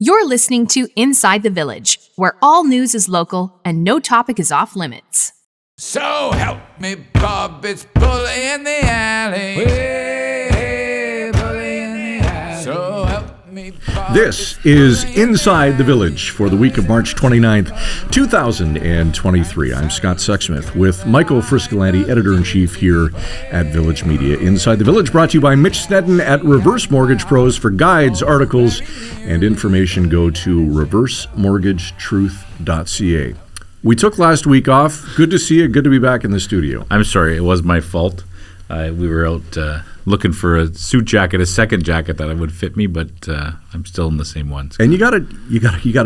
You're listening to Inside the Village, where all news is local and no topic is off limits. So help me, Bob, it's bully in the alley. Hey, bully in the alley. So help me, Bob. This is Inside the Village for the week of March 29th, 2023. I'm Scott Sexsmith with Michael Friscolanti, editor-in-chief here at Village Media. Inside the Village brought to you by Mitch Sneddon at Reverse Mortgage Pros. For guides, articles, and information, go to reversemortgagetruth.ca. We took last week off. Good to see you. Good to be back in the studio. I'm sorry. It was my fault. We were out looking for a suit jacket, a second jacket that would fit me, but I'm still in the same one. And you gotta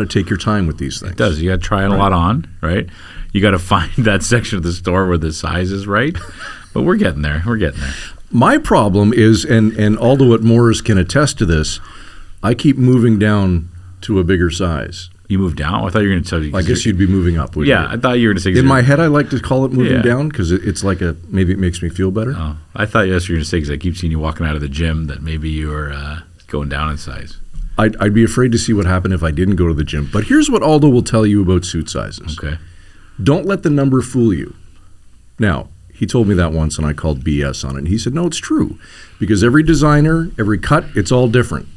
take your time with these things. It does. You got to try it a lot on, right? You got to find that section of the store where the size is right. But we're getting there. My problem is, and Aldo at Moore's can attest to this, I keep moving down to a bigger size. You moved down? I thought you were going to tell you. I guess you'd be moving up, wouldn't you? Yeah, I thought you were going to say. In my head, I like to call it moving down because it's like maybe it makes me feel better. Oh, I thought you were going to say, because I keep seeing you walking out of the gym, that maybe you were going down in size. I'd be afraid to see what happened if I didn't go to the gym. But here's what Aldo will tell you about suit sizes. Okay. Don't let the number fool you. Now, he told me that once, and I called BS on it. And he said, no, it's true. Because every designer, every cut, it's all different.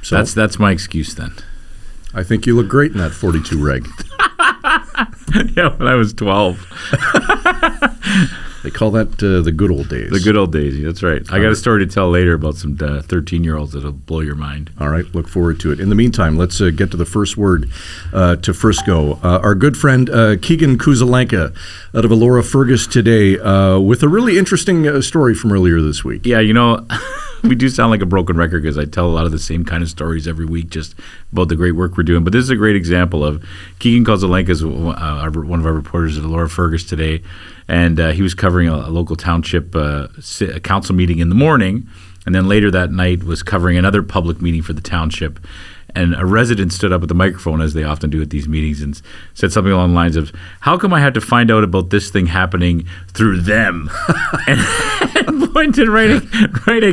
So that's my excuse then. I think you look great in that 42 reg. Yeah, when I was 12. They call that the good old days. The good old days, that's right. I got a story to tell later about some 13-year-olds that'll blow your mind. All right, look forward to it. In the meantime, let's get to the first word to Frisco. Our good friend Keegan Kuzalenka out of Elora Fergus today with a really interesting story from earlier this week. Yeah, you know, we do sound like a broken record because I tell a lot of the same kind of stories every week just about the great work we're doing. But this is a great example of Keegan Kuzalenka is one of our reporters at Elora Fergus today. And he was covering a local township council meeting in the morning, and then later that night was covering another public meeting for the township. And a resident stood up at the microphone, as they often do at these meetings, and said something along the lines of, "How come I had to find out about this thing happening through them?" and pointed right at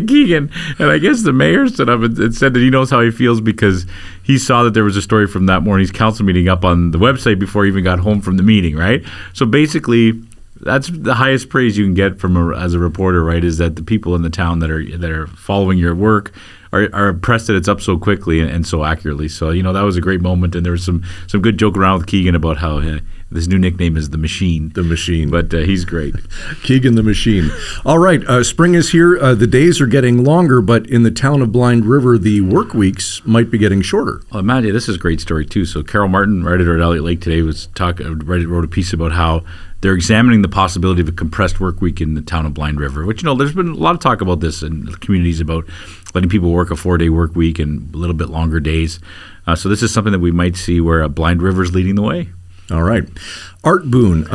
Keegan. And I guess the mayor stood up and said that he knows how he feels because he saw that there was a story from that morning's council meeting up on the website before he even got home from the meeting, right? So basically, that's the highest praise you can get from as a reporter, right? Is that the people in the town that are following your work are impressed that it's up so quickly and so accurately. So, you know, that was a great moment, and there was some good joke around with Keegan about how this new nickname is The Machine. The Machine. But he's great. Keegan the Machine. All right, spring is here. The days are getting longer, but in the town of Blind River, the work weeks might be getting shorter. Well, Maddie, this is a great story, too. So Carol Martin, editor at Elliott Lake today, wrote a piece about how they're examining the possibility of a compressed work week in the town of Blind River, which, you know, there's been a lot of talk about this in the communities about letting people work a 4-day work week and a little bit longer days. So this is something that we might see where Blind River's leading the way. All right. Art Boone,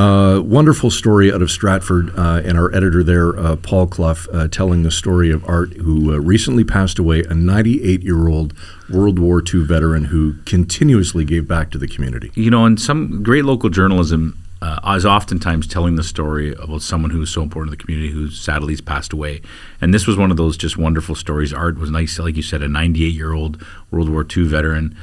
wonderful story out of Stratford, and our editor there, Paul Clough, telling the story of Art, who recently passed away, a 98-year-old World War II veteran who continuously gave back to the community. You know, and some great local journalism is oftentimes telling the story about someone who's so important to the community who sadly has passed away. And this was one of those just wonderful stories. Art was nice, like you said, a 98-year-old World War II veteran,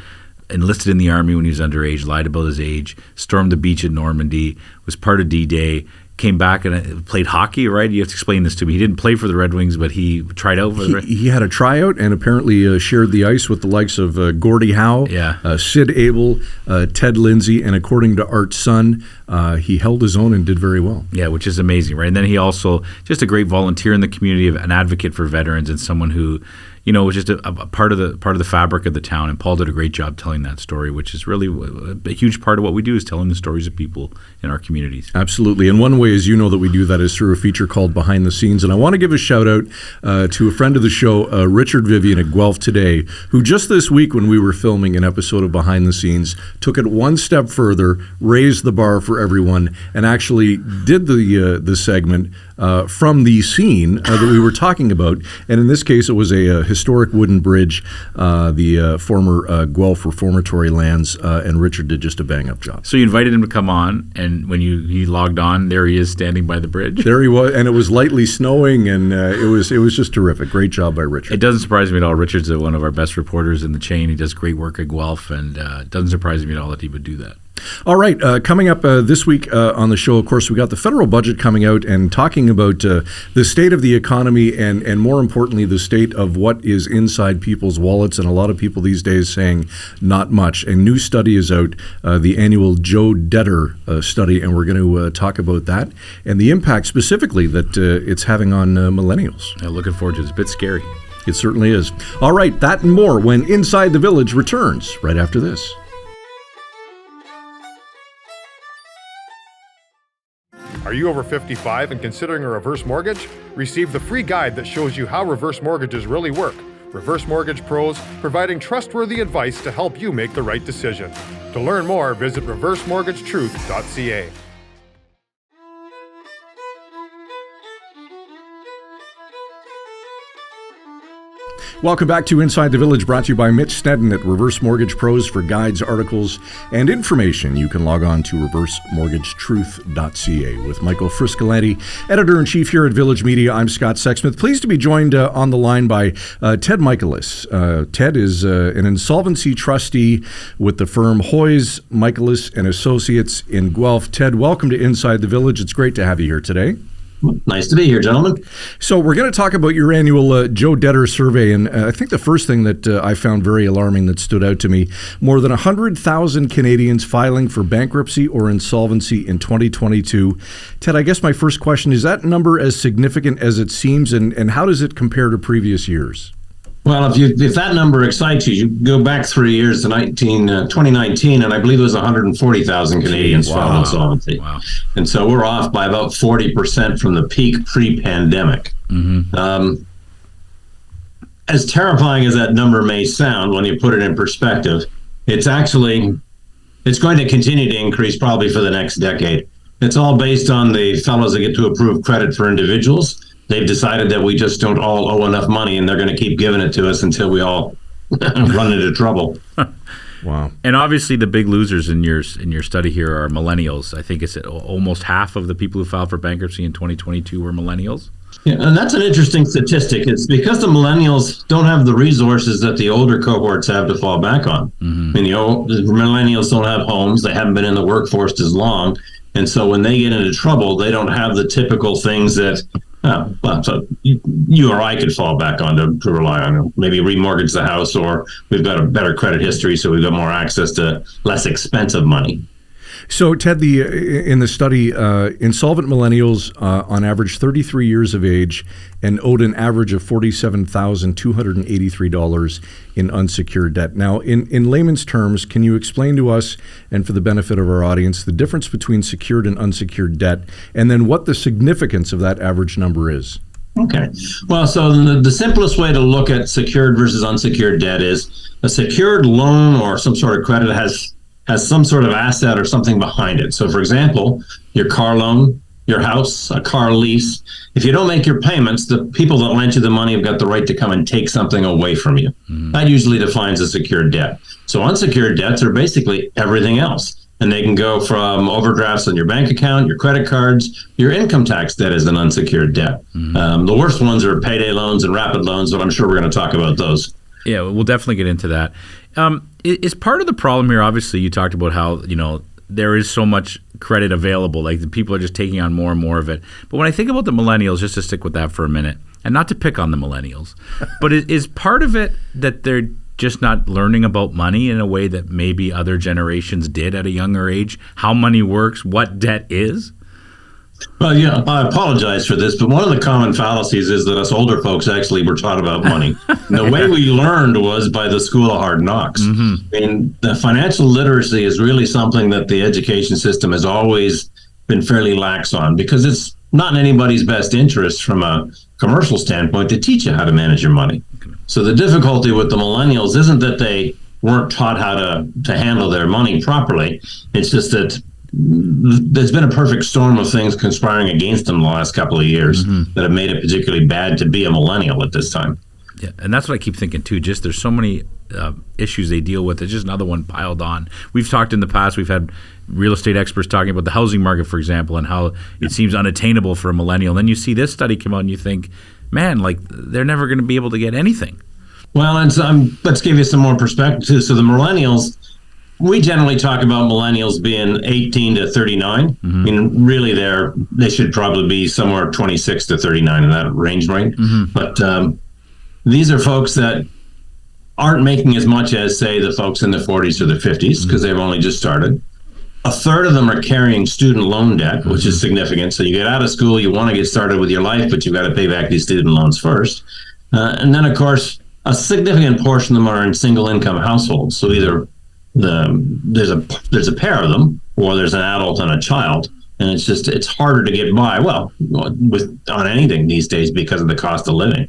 enlisted in the Army when he was underage, lied about his age, stormed the beach in Normandy, was part of D-Day, came back and played hockey, right? You have to explain this to me. He didn't play for the Red Wings, but he tried out for the Red Wings. He had a tryout and apparently shared the ice with the likes of Gordie Howe, Sid Abel, Ted Lindsay, and according to Art's son, he held his own and did very well. Yeah, which is amazing, right? And then he also, just a great volunteer in the community, an advocate for veterans, and someone who, you know, was just a part of the fabric of the town. And Paul did a great job telling that story, which is really a huge part of what we do, is telling the stories of people in our communities. Absolutely. And one way, as you know, that we do that is through a feature called Behind the Scenes. And I want to give a shout out to a friend of the show, Richard Vivian at Guelph Today, who just this week when we were filming an episode of Behind the Scenes, took it one step further, raised the bar for everyone, and actually did the segment from the scene that we were talking about. And in this case, it was a historic wooden bridge, the former Guelph Reformatory lands, and Richard did just a bang-up job. So you invited him to come on, and when he logged on, there he is standing by the bridge. There he was, and it was lightly snowing, and it was just terrific. Great job by Richard. It doesn't surprise me at all. Richard's one of our best reporters in the chain. He does great work at Guelph, and it doesn't surprise me at all that he would do that. All right, coming up this week on the show, of course, we got the federal budget coming out and talking about the state of the economy and more importantly, the state of what is inside people's wallets. And a lot of people these days saying not much. A new study is out, the annual Debtor study, and we're going to talk about that and the impact specifically that it's having on millennials. Looking forward to it. It's a bit scary. It certainly is. All right, that and more when Inside the Village returns right after this. Are you over 55 and considering a reverse mortgage? Receive the free guide that shows you how reverse mortgages really work. Reverse Mortgage Pros, providing trustworthy advice to help you make the right decision. To learn more, visit reversemortgagetruth.ca. Welcome back to Inside the Village, brought to you by Mitch Snedden at Reverse Mortgage Pros for guides, articles, and information. You can log on to reversemortgagetruth.ca with Michael Friscolanti, editor-in-chief here at Village Media. I'm Scott Sexsmith. Pleased to be joined on the line by Ted Michaelis. Ted is an insolvency trustee with the firm Hoyes, Michaelis and Associates in Guelph. Ted, welcome to Inside the Village. It's great to have you here today. Nice to be here, gentlemen. So we're going to talk about your annual Debtor survey, and I think the first thing that I found very alarming that stood out to me, more than 100,000 Canadians filing for bankruptcy or insolvency in 2022. Ted, I guess my first question, is that number as significant as it seems, and how does it compare to previous years? Well, if that number excites you, you go back 3 years to 2019, and I believe it was 140,000 Canadians filed insolvency. Wow. And so we're off by about 40% from the peak pre-pandemic. Mm-hmm. As terrifying as that number may sound when you put it in perspective, it's going to continue to increase probably for the next decade. It's all based on the fellows that get to approve credit for individuals. They've decided that we just don't all owe enough money, and they're going to keep giving it to us until we all run into trouble. Wow. And obviously the big losers in your study here are millennials. I think it's almost half of the people who filed for bankruptcy in 2022 were millennials. Yeah, and that's an interesting statistic. It's because the millennials don't have the resources that the older cohorts have to fall back on. Mm-hmm. I mean, the millennials don't have homes. They haven't been in the workforce as long. And so when they get into trouble, they don't have the typical things that so you or I could fall back on to rely on. Maybe remortgage the house, or we've got a better credit history, so we've got more access to less expensive money. So, Ted, in the study, insolvent millennials on average 33 years of age and owed an average of $47,283 in unsecured debt. Now, in layman's terms, can you explain to us, and for the benefit of our audience, the difference between secured and unsecured debt, and then what the significance of that average number is? Okay. Well, so the simplest way to look at secured versus unsecured debt is a secured loan or some sort of credit has some sort of asset or something behind it. So, for example, your car loan, your house, a car lease, if you don't make your payments, the people that lent you the money have got the right to come and take something away from you. Mm-hmm. That usually defines a secured debt. So unsecured debts are basically everything else. And they can go from overdrafts on your bank account, your credit cards, your income tax debt is an unsecured debt. Mm-hmm. The worst ones are payday loans and rapid loans, but I'm sure we're going to talk about those. Yeah, we'll definitely get into that. Is part of the problem here, obviously, you talked about how, there is so much credit available, like the people are just taking on more and more of it. But when I think about the millennials, just to stick with that for a minute, and not to pick on the millennials, but is part of it that they're just not learning about money in a way that maybe other generations did at a younger age, how money works, what debt is? Well, yeah, I apologize for this, but one of the common fallacies is that us older folks actually were taught about money. And the way we learned was by the school of hard knocks. Mm-hmm. And the financial literacy is really something that the education system has always been fairly lax on, because it's not in anybody's best interest from a commercial standpoint to teach you how to manage your money. Okay. So the difficulty with the millennials isn't that they weren't taught how to handle their money properly. It's just that there's been a perfect storm of things conspiring against them the last couple of years that have made it particularly bad to be a millennial at this time. Yeah, and that's what I keep thinking too. Just there's so many issues they deal with. It's just another one piled on. We've talked in the past. We've had real estate experts talking about the housing market, for example, and how it seems unattainable for a millennial. And then you see this study come out, and you think, man, like they're never going to be able to get anything. Well, and let's give you some more perspective too. So the millennials, we generally talk about millennials being 18 to 39. I mean, really, they should probably be somewhere 26 to 39 in that range, right? But these are folks that aren't making as much as, say, the folks in the 40s or the 50s because they've only just started. A third of them are carrying student loan debt, which is significant. So you get out of school, you want to get started with your life, but you've got to pay back these student loans first. And then, of course, a significant portion of them are in single income households. So either there's a pair of them, or there's an adult and a child. And it's harder to get by, on anything these days because of the cost of living.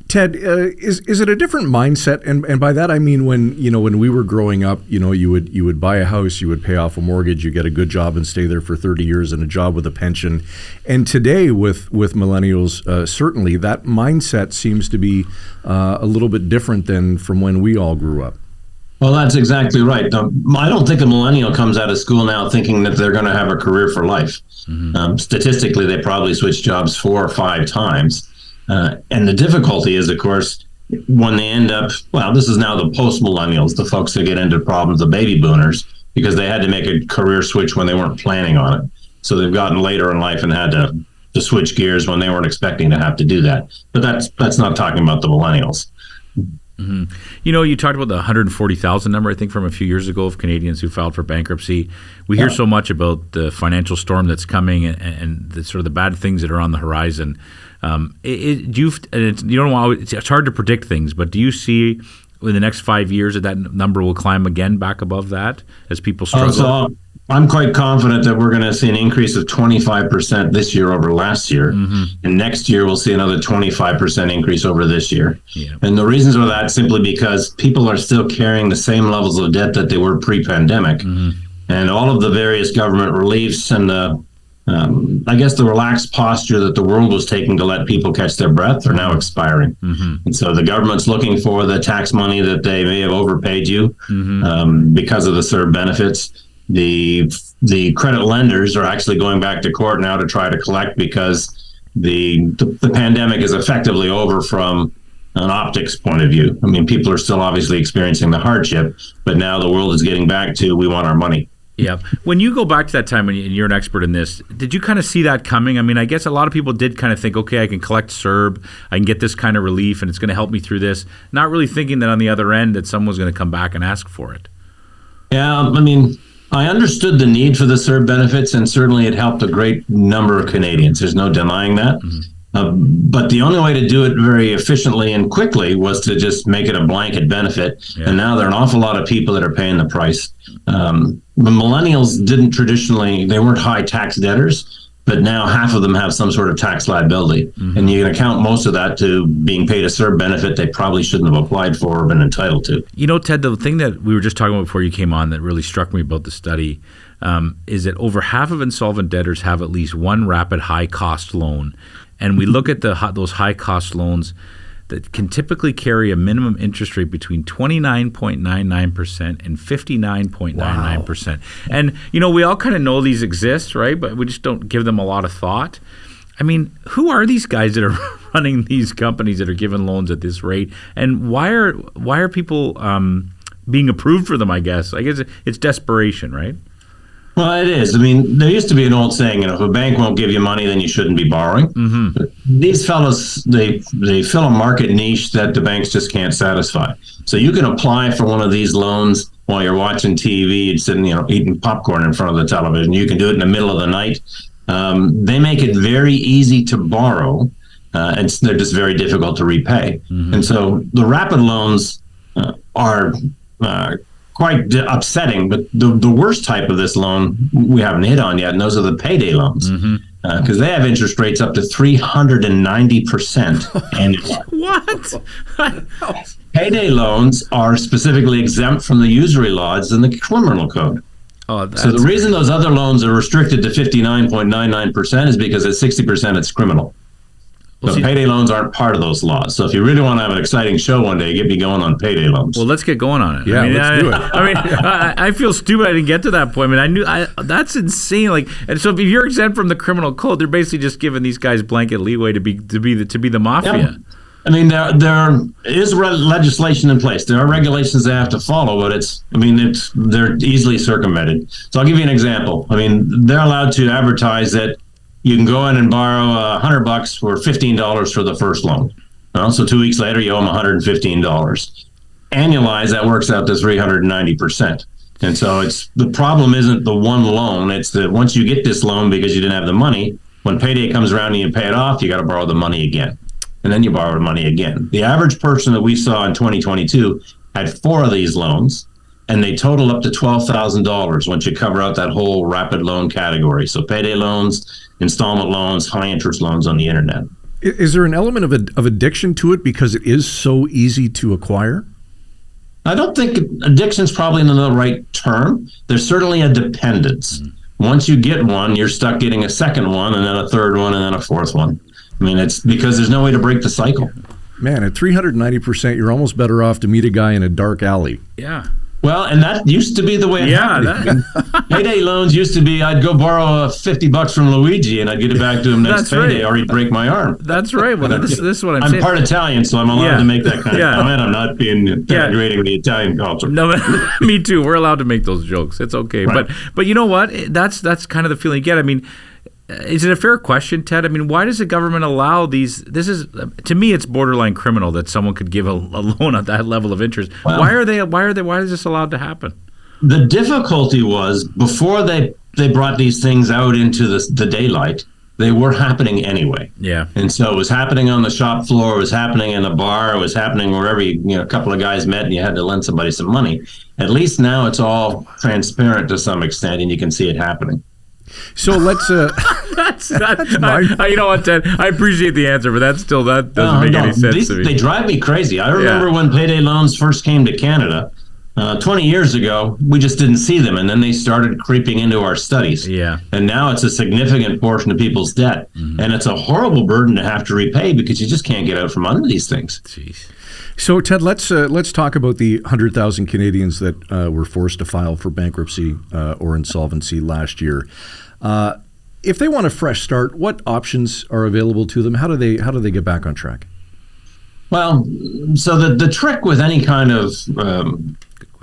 Ted, is it a different mindset? And by that I mean when we were growing up, you would buy a house, you would pay off a mortgage, you get a good job and stay there for 30 years and a job with a pension. And today with millennials, certainly that mindset seems to be a little bit different than from when we all grew up. Well, that's exactly right. I don't think a millennial comes out of school now thinking that they're going to have a career for life. Statistically, they probably switch jobs 4 or 5 times. And the difficulty is, of course, when they end up, this is now the post-millennials, the folks that get into problems, the baby boomers, because they had to make a career switch when they weren't planning on it. So they've gotten later in life and had to switch gears when they weren't expecting to have to do that. But that's not talking about the millennials. You talked about the 140,000 number, I think, from a few years ago of Canadians who filed for bankruptcy. We hear so much about the financial storm that's coming and the sort of the bad things that are on the horizon. It's hard to predict things, but do you see in the next 5 years that number will climb again back above that as people struggle? So I'm quite confident that we're going to see an increase of 25% this year over last year. And next year we'll see another 25% increase over this year. And the reasons for that simply because people are still carrying the same levels of debt that they were pre-pandemic. And all of the various government reliefs and I guess the relaxed posture that the world was taking to let people catch their breath are now expiring. And so the government's looking for the tax money that they may have overpaid you because of the CERB benefits. The credit lenders are actually going back to court now to try to collect because the pandemic is effectively over from an optics point of view. I mean, people are still obviously experiencing the hardship, but now the world is getting back to, we want our money. Yeah. When you go back to that time, and you're an expert in this, did you kind of see that coming? I mean, I guess a lot of people did kind of think, okay, I can collect CERB, I can get this kind of relief, and it's going to help me through this, not really thinking that on the other end that someone's going to come back and ask for it. Yeah, I mean, I understood the need for the CERB benefits, and certainly it helped a great number of Canadians. There's no denying that. But the only way to do it very efficiently and quickly was to just make it a blanket benefit. And now there are an awful lot of people that are paying the price. The millennials didn't traditionally, they weren't high tax debtors, but now half of them have some sort of tax liability. And you can account most of that to being paid a CERB benefit they probably shouldn't have applied for or been entitled to. Ted, the thing that we were just talking about before you came on that really struck me about the study is that over half of insolvent debtors have at least one rapid high-cost loan. And we look at those high-cost loans that can typically carry a minimum interest rate between 29.99% and 59.99%. Wow. And, we all kind of know these exist, right? But we just don't give them a lot of thought. I mean, who are these guys that are running these companies that are giving loans at this rate? And why are people being approved for them, I guess? I guess it's desperation, right? Well, it is. I mean, there used to be an old saying, if a bank won't give you money, then you shouldn't be borrowing. These fellows, they fill a market niche that the banks just can't satisfy. So you can apply for one of these loans while you're watching TV and sitting, eating popcorn in front of the television. You can do it in the middle of the night. They make it very easy to borrow, and they're just very difficult to repay. And so the rapid loans are quite upsetting, but the worst type of this loan we haven't hit on yet, and those are the payday loans, because they have interest rates up to 390% annually. What? Payday loans are specifically exempt from the usury laws in the criminal code. Oh, So the reason those other loans are restricted to 59.99% is because at 60% it's criminal. So payday loans aren't part of those laws. So if you really want to have an exciting show one day, get me going on payday loans. Well, let's get going on it. Yeah, let's do it. I feel stupid I didn't get to that point. I mean, that's insane. Like, and so if you're exempt from the criminal code, they're basically just giving these guys blanket leeway to be the mafia. Yeah. I mean, there is legislation in place. There are regulations they have to follow, but they're easily circumvented. So I'll give you an example. I mean, they're allowed to advertise that you can go in and borrow $100 for $15 for the first loan. So 2 weeks later, you owe them $115. Annualized, that works out to 390%. And so the problem isn't the one loan. It's that once you get this loan because you didn't have the money, when payday comes around and you pay it off, you got to borrow the money again. And then you borrow the money again. The average person that we saw in 2022 had 4 of these loans, and they total up to $12,000 once you cover out that whole rapid loan category. So payday loans, installment loans, high interest loans on the internet. Is there an element of addiction to it because it is so easy to acquire? I don't think addiction's probably not the right term. There's certainly a dependence. Once you get one, you're stuck getting a second one, and then a third one, and then a fourth one. I mean, it's because there's no way to break the cycle. Man, at 390%, you're almost better off to meet a guy in a dark alley. Yeah. Well, and that used to be the way it happened. Payday loans used to be, I'd go borrow $50 from Luigi and I'd get it back to him next payday, or he'd break my arm. That's right. Well, this is what I'm saying. I'm part Italian, so I'm allowed to make that kind of comment. I'm not being denigrating the Italian culture. No, me too. We're allowed to make those jokes. It's okay. Right. But you know what? That's kind of the feeling you get. I mean, is it a fair question, Ted? I mean, why does the government allow these? This is, to me, it's borderline criminal that someone could give a loan at that level of interest. Well, why is this allowed to happen? The difficulty was before they brought these things out into the daylight, they were happening anyway. Yeah. And so it was happening on the shop floor, it was happening in a bar, it was happening wherever a couple of guys met and you had to lend somebody some money. At least now it's all transparent to some extent and you can see it happening. So let's. You know what, Ted? I appreciate the answer, but that doesn't make any sense to me. They drive me crazy. I remember when payday loans first came to Canada 20 years ago. We just didn't see them, and then they started creeping into our studies. Yeah. And now it's a significant portion of people's debt, and it's a horrible burden to have to repay because you just can't get out from under these things. Jeez. So, Ted, let's talk about the 100,000 Canadians that were forced to file for bankruptcy or insolvency last year. If they want a fresh start, what options are available to them? How do they get back on track? Well, so the trick with any kind of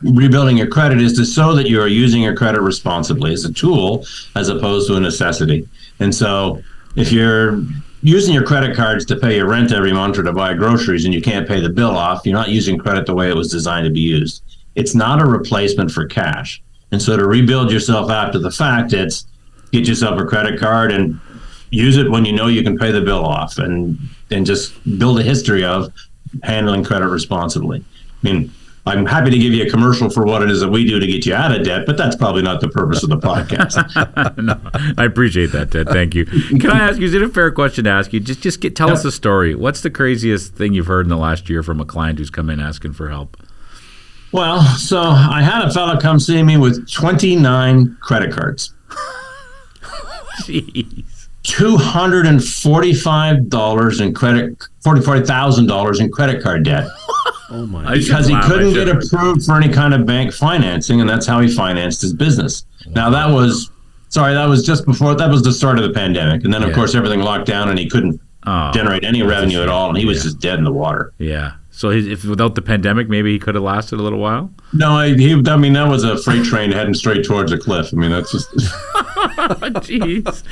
rebuilding your credit is to show that you are using your credit responsibly as a tool as opposed to a necessity. And so if you're using your credit cards to pay your rent every month or to buy groceries and you can't pay the bill off, you're not using credit the way it was designed to be used. It's not a replacement for cash. And so to rebuild yourself after the fact, it's get yourself a credit card and use it when you know you can pay the bill off and just build a history of handling credit responsibly. I mean, I'm happy to give you a commercial for what it is that we do to get you out of debt, but that's probably not the purpose of the podcast. No, I appreciate that, Ted. Thank you. Can I ask you, is it a fair question to ask you? Tell us a story. What's the craziest thing you've heard in the last year from a client who's come in asking for help? Well, so I had a fellow come see me with 29 credit cards. Jeez. $245 in $40,000 in credit card debt. Oh my! Because he couldn't get approved for any kind of bank financing, and that's how he financed his business. Wow. Now that was just before, that was the start of the pandemic, and then of course everything locked down, and he couldn't generate any revenue at all, and he was just dead in the water. Yeah. So if without the pandemic, maybe he could have lasted a little while. No, that was a freight train heading straight towards a cliff. I mean, that's just. Jeez.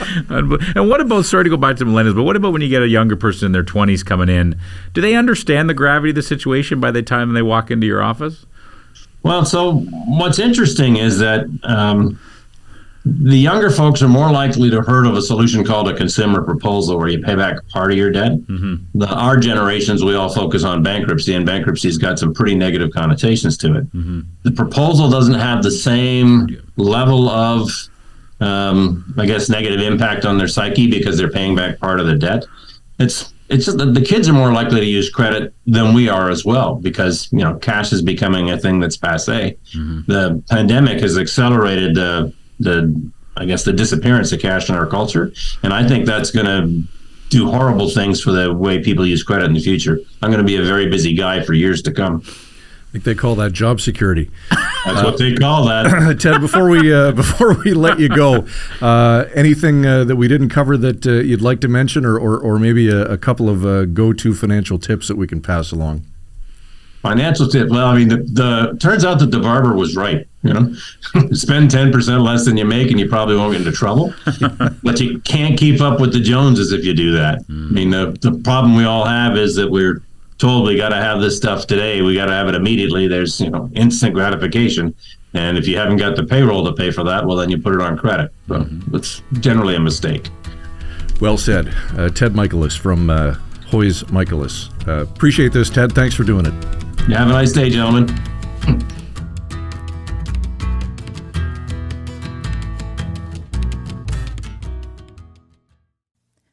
And what about, sorry to go back to millennials, but what about when you get a younger person in their 20s coming in? Do they understand the gravity of the situation by the time they walk into your office? Well, so what's interesting is that the younger folks are more likely to have heard of a solution called a consumer proposal where you pay back part of your debt. Mm-hmm. Our generations, we all focus on bankruptcy, and bankruptcy's got some pretty negative connotations to it. Mm-hmm. The proposal doesn't have the same level of negative impact on their psyche because they're paying back part of the debt. It's it's just the kids are more likely to use credit than we are as well, because cash is becoming a thing that's passé. The pandemic has accelerated the disappearance of cash in our culture, and I think that's going to do horrible things for the way people use credit in the future. I'm going to be a very busy guy for years to come. I think they call that job security. That's what they call that. Ted, before we let you go, anything that we didn't cover that you'd like to mention, or maybe a couple of go-to financial tips that we can pass along? Financial tip. Well, I mean, the turns out that the barber was right. Spend 10% less than you make, and you probably won't get into trouble. But you can't keep up with the Joneses if you do that. I mean, the problem we all have is that we're told we got to have this stuff today. We got to have it immediately. There's instant gratification, and if you haven't got the payroll to pay for that, well, then you put it on credit. So it's generally a mistake. Well said, Ted Michaelis from Hoyes Michaelis. Appreciate this, Ted. Thanks for doing it. Yeah, have a nice day, gentlemen.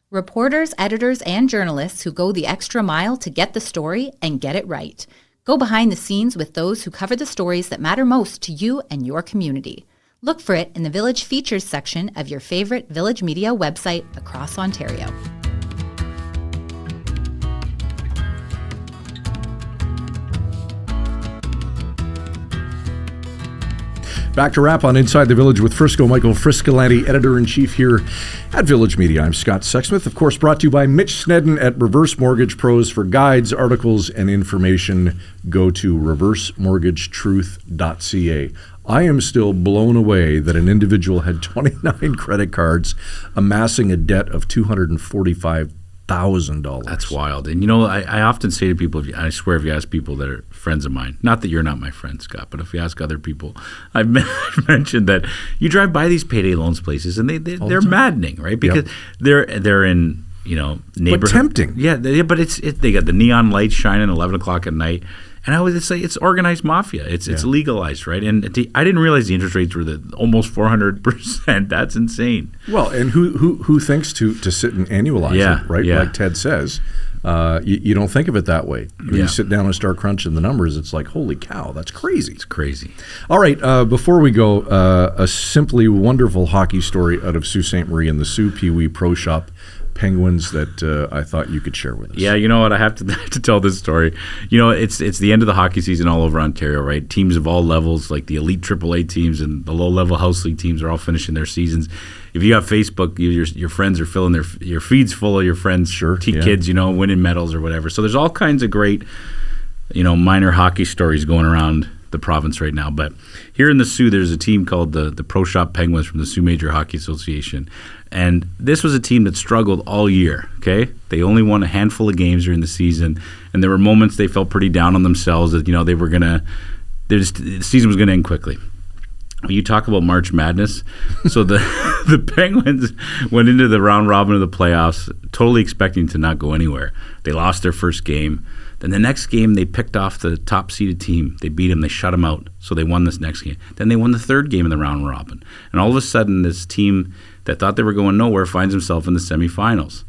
Reporters, editors, and journalists who go the extra mile to get the story and get it right. Go behind the scenes with those who cover the stories that matter most to you and your community. Look for it in the Village Features section of your favorite Village Media website across Ontario. Back to wrap on Inside the Village with Michael Friscolanti, editor-in-chief here at Village Media. I'm Scott Sexsmith, of course, brought to you by Mitch Snedden at Reverse Mortgage Pros. For guides, articles, and information, go to reversemortgagetruth.ca. I am still blown away that an individual had 29 credit cards, amassing a debt of $245,000. That's wild. And I often say to people, I swear if you ask people that are friends of mine, not that you're not my friend, Scott, but if you ask other people, I've mentioned that you drive by these payday loans places and they're maddening, right? Because they're in neighborhood. But tempting. Yeah, but they got the neon lights shining 11 o'clock at night. And I always say it's organized mafia. It's legalized, right? And I didn't realize the interest rates were almost 400%. That's insane. Well, and who thinks to sit and annualize it, right? Yeah. Like Ted says, you don't think of it that way. When you sit down and start crunching the numbers, it's like, holy cow, that's crazy. It's crazy. All right, before we go, a simply wonderful hockey story out of Sault Ste. Marie and the Sault Pee Wee Pro Shop Penguins that I thought you could share with us. Yeah, you know what? I have to tell this story. It's the end of the hockey season all over Ontario, right? Teams of all levels, like the elite AAA teams and the low-level house league teams, are all finishing their seasons. If you have Facebook, your friends are filling your feeds full of your friends, kids, winning medals or whatever. So there's all kinds of great, minor hockey stories going around the province right now. But here in the Sault, there's a team called the Pro Shop Penguins from the Sault Major Hockey Association. And this was a team that struggled all year, okay? They only won a handful of games during the season, and there were moments they felt pretty down on themselves that, the season was going to end quickly. When you talk about March Madness, so the Penguins went into the round robin of the playoffs totally expecting to not go anywhere. They lost their first game. Then the next game, they picked off the top-seeded team. They beat them. They shut them out, so they won this next game. Then they won the third game in the round robin. And all of a sudden, this team that thought they were going nowhere finds themselves in the semifinals.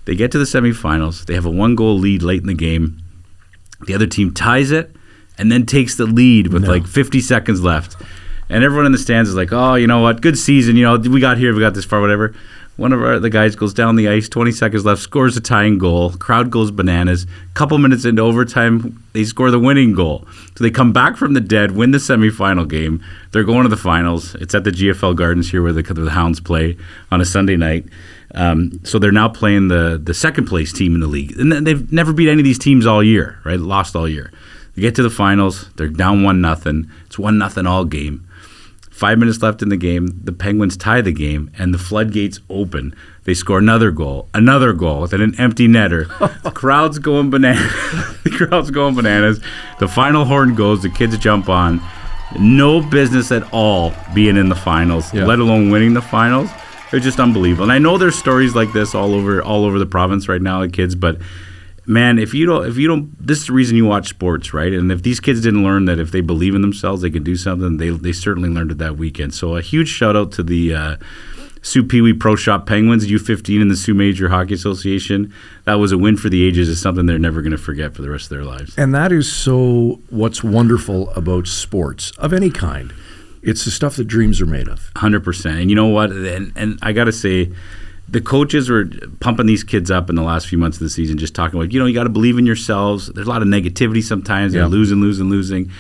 They get to the semifinals. They have a one-goal lead late in the game. The other team ties it and then takes the lead with like 50 seconds left. And everyone in the stands is like, oh, you know what, good season. We got this far, whatever. One of the guys goes down the ice, 20 seconds left, scores a tying goal. Crowd goes bananas. Couple minutes into overtime, they score the winning goal. So they come back from the dead, win the semifinal game. They're going to the finals. It's at the GFL Gardens here where the Hounds play on a Sunday night. So they're now playing the second place team in the league. And they've never beat any of these teams all year, right? Lost all year. They get to the finals. They're down 1-0. It's 1-0 all game. 5 minutes left in the game. The Penguins tie the game, and the floodgates open. They score another goal with an empty netter. The crowd's going bananas. The final horn goes. The kids jump on. No business at all being in the finals, let alone winning the finals. They're just unbelievable. And I know there's stories like this all over the province right now, kids, but man, if you don't, this is the reason you watch sports, right? And if these kids didn't learn that if they believe in themselves, they can do something, they certainly learned it that weekend. So a huge shout out to the Sioux Pee Wee Pro Shop Penguins, U15 in the Sioux Major Hockey Association. That was a win for the ages. It's something they're never going to forget for the rest of their lives. And that is so what's wonderful about sports of any kind. It's the stuff that dreams are made of. 100%. And you know what? And I got to say, the coaches were pumping these kids up in the last few months of the season, just talking about, you got to believe in yourselves. There's a lot of negativity sometimes. They're losing.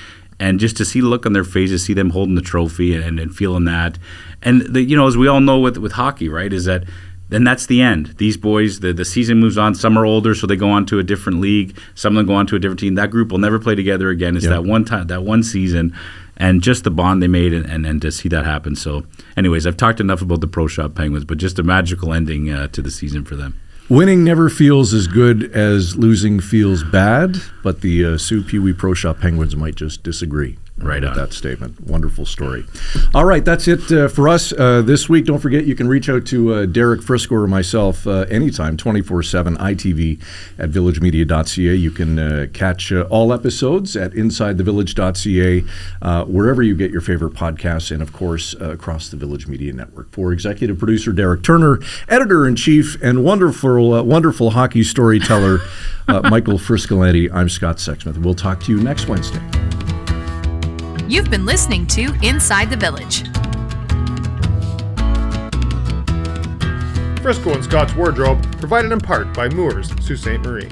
And just to see the look on their faces, see them holding the trophy and feeling that. And, as we all know with hockey, right, is that then that's the end. These boys, the season moves on. Some are older, so they go on to a different league. Some of them go on to a different team. That group will never play together again. It's that one time, that one season. And just the bond they made and to see that happen. So anyways, I've talked enough about the Pro Shop Penguins, but just a magical ending to the season for them. Winning never feels as good as losing feels bad, but the Sioux Pee Wee Pro Shop Penguins might just disagree. Right with that statement. Wonderful story. All right, that's it for us this week. Don't forget you can reach out to Derek Frisco or myself anytime, 24/7, ITV at villagemedia.ca. You can catch all episodes at insidethevillage.ca, wherever you get your favorite podcasts, and of course across the Village Media Network. For executive producer Derek Turner, editor-in-chief, and wonderful hockey storyteller Michael Friscolanti, I'm Scott Sexsmith. We'll talk to you next Wednesday. You've been listening to Inside the Village. Frisco and Scott's Wardrobe, provided in part by Moores, Sault Ste. Marie.